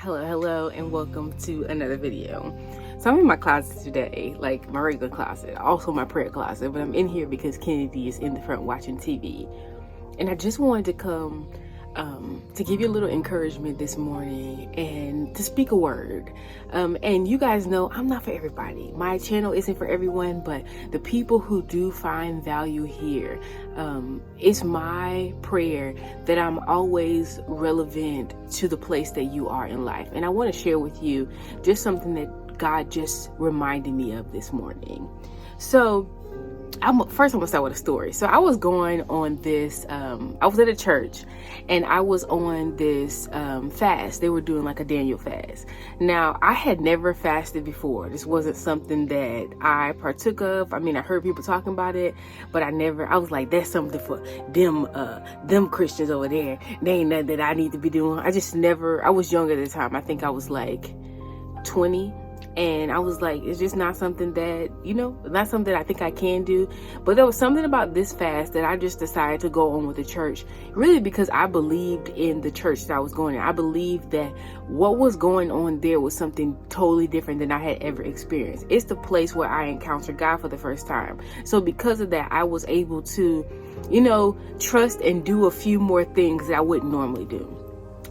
Hello, and welcome to another video. So I'm in my closet today, like my regular closet, also my prayer closet, but I'm in here because Kennedy is in the front watching TV. And I just wanted to come to give you a little encouragement this morning and to speak a word. And you guys know I'm not for everybody. My channel isn't for everyone, but the people who do find value here, it's my prayer that I'm always relevant to the place that you are in life. And I want to share with you just something that God just reminded me of this morning. So first I'm gonna start with a story. So I was going on this, I was at a church and I was on this fast. They were doing like a Daniel fast. Now, I had never fasted before. This wasn't something that I partook of. I mean, I heard people talking about it, but I was like, that's something for them Christians over there. They ain't nothing that I need to be doing. I was young at the time. I think I was like 20. And I was like, it's just not something that, not something that I think I can do. But there was something about this fast that I just decided to go on with the church, really because I believed in the church that I was going in. I believed that what was going on there was something totally different than I had ever experienced. It's the place where I encountered God for the first time. So because of that, I was able to, trust and do a few more things that I wouldn't normally do.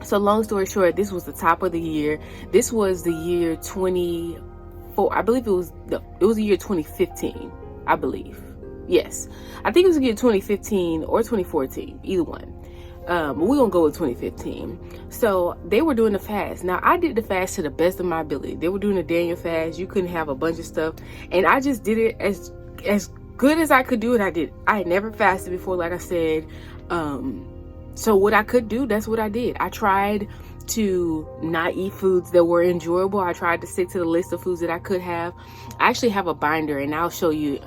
So long story short, this was the top of the year. This was the year 24. I believe it was the year 2015. I believe. Yes. I think it was the year 2015 or 2014. Either one. But we're going to go with 2015. So they were doing the fast. Now, I did the fast to the best of my ability. They were doing the Daniel fast. You couldn't have a bunch of stuff. And I just did it as good as I could do it. I did. I had never fasted before, like I said. So what I could do, that's what I did. I tried to not eat foods that were enjoyable. I tried to stick to the list of foods that I could have. I actually have a binder, and I'll show you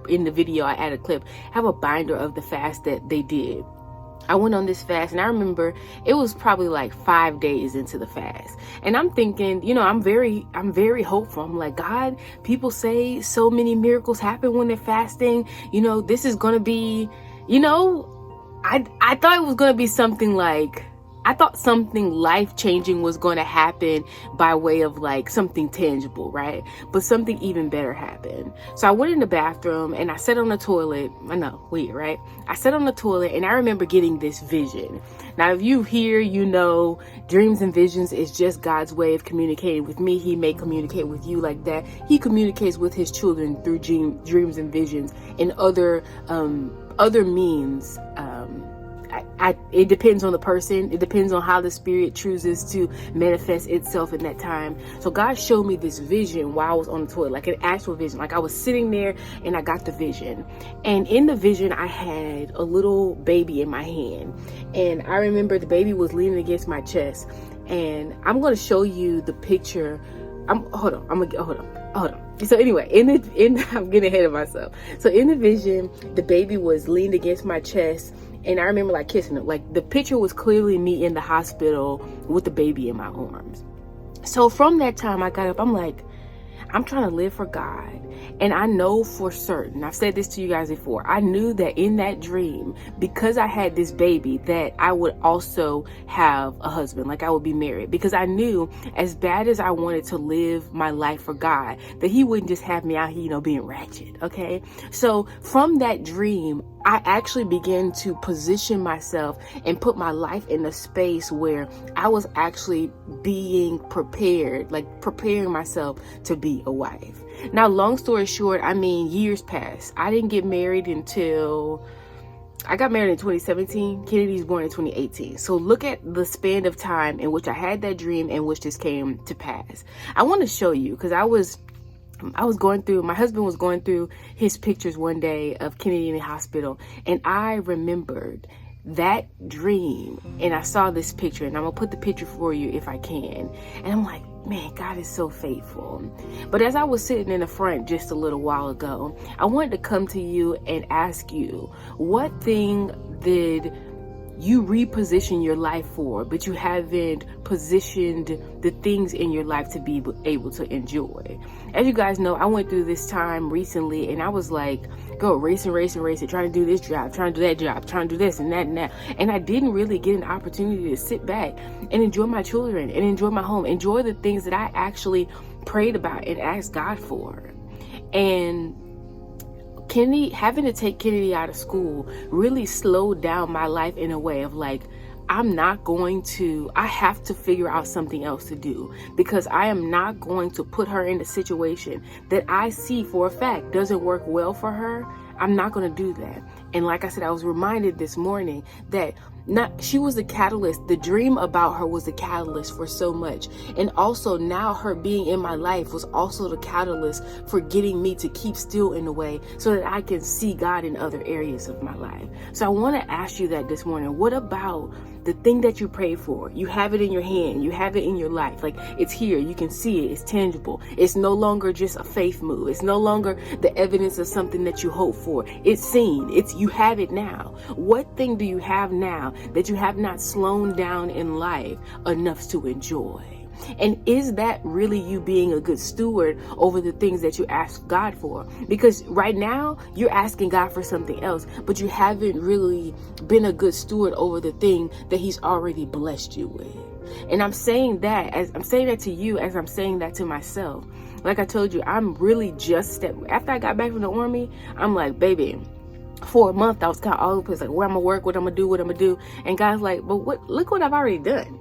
in the video. I add a clip. I have a binder of the fast that they did. I went on this fast, and I remember it was probably like 5 days into the fast. And I'm thinking, I'm very hopeful. I'm like, God, people say so many miracles happen when they're fasting. This is going to be, I thought it was going to be something like, I thought something life-changing was going to happen by way of like something tangible, right? But something even better happened. So I went in the bathroom and I sat on the toilet. I know, weird, right? I sat on the toilet and I remember getting this vision. Now, if you hear, dreams and visions is just God's way of communicating with me. He may communicate with you like that. He communicates with his children through dreams and visions and other means. It depends on the person. It depends on how the spirit chooses to manifest itself in that time. So God showed me this vision while I was on the toilet, like an actual vision. Like I was sitting there and I got the vision. And in the vision, I had a little baby in my hand. And I remember the baby was leaning against my chest. And I'm going to show you the picture. Hold on. So anyway, I'm getting ahead of myself. So in the vision, the baby was leaned against my chest. And I remember like kissing him. Like the picture was clearly me in the hospital with the baby in my arms. So from that time I got up, I'm like, I'm trying to live for God. And I know for certain, I've said this to you guys before, I knew that in that dream, because I had this baby, that I would also have a husband, like I would be married. Because I knew as bad as I wanted to live my life for God, that he wouldn't just have me out here, being ratchet, okay? So from that dream, I actually began to position myself and put my life in a space where I was actually being prepared, like preparing myself to be a wife. Now, long story short, years passed. I didn't get married until I got married in 2017. Kennedy's born in 2018. So look at the span of time in which I had that dream and which this came to pass. I want to show you because I was going through, my husband was going through his pictures one day of Kennedy in the hospital. And I remembered that dream and I saw this picture, and I'm gonna put the picture for you if I can. And I'm like, man, God is so faithful. But as I was sitting in the front just a little while ago, I wanted to come to you and ask you, what thing did you reposition your life for, but you haven't positioned the things in your life to be able to enjoy. As you guys know, I went through this time recently, and I was like, go racing, trying to do this job, trying to do that job, trying to do this and that and that. And I didn't really get an opportunity to sit back and enjoy my children and enjoy my home, enjoy the things that I actually prayed about and asked God for. And having to take Kennedy out of school really slowed down my life in a way of like, I have to figure out something else to do, because I am not going to put her in a situation that I see for a fact doesn't work well for her. I'm not going to do that. And like I said, I was reminded this morning that she was the catalyst. The dream about her was the catalyst for so much. And also now her being in my life was also the catalyst for getting me to keep still in a way so that I can see God in other areas of my life. So I want to ask you that this morning. What about the thing that you prayed for? You have it in your hand. You have it in your life. Like, it's here. You can see it. It's tangible. It's no longer just a faith move. It's no longer the evidence of something that you hope for. It's seen. You have it now. What thing do you have now that you have not slowed down in life enough to enjoy? And is that really you being a good steward over the things that you ask God for? Because right now you're asking God for something else, but you haven't really been a good steward over the thing that He's already blessed you with. And I'm saying that to you as I'm saying that to myself. Like I told you, I'm really after I got back from the Army, I'm like, baby, for a month I was kind of all over the place, like where I'm gonna work, what I'm gonna do. And God's like, but look what I've already done.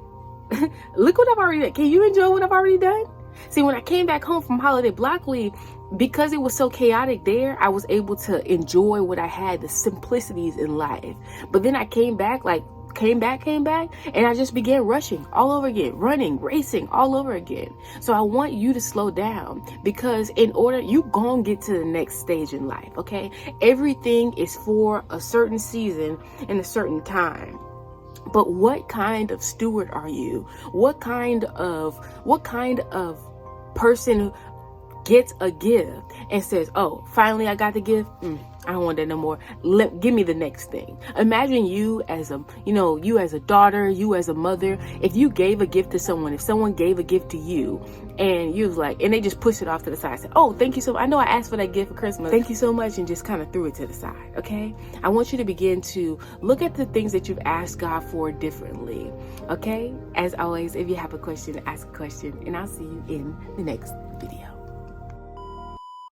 Look what I've already done. Can you enjoy what I've already done? See, when I came back home from holiday block leave, because it was so chaotic there, I was able to enjoy what I had, the simplicities in life. But then I came back, and I just began rushing all over again, running, racing all over again. So I want you to slow down, because you gonna get to the next stage in life, okay? Everything is for a certain season and a certain time. But what kind of steward are you? What kind of person gets a gift and says, oh, finally I got the gift? I don't want that no more. Give me the next thing. Imagine you as a daughter, you as a mother, if you gave a gift to someone, if someone gave a gift to you and you was like, and they just pushed it off to the side, said, oh, thank you so much. I know I asked for that gift for Christmas. Thank you so much. And just kind of threw it to the side. Okay. I want you to begin to look at the things that you've asked God for differently. Okay. As always, if you have a question, ask a question, and I'll see you in the next video.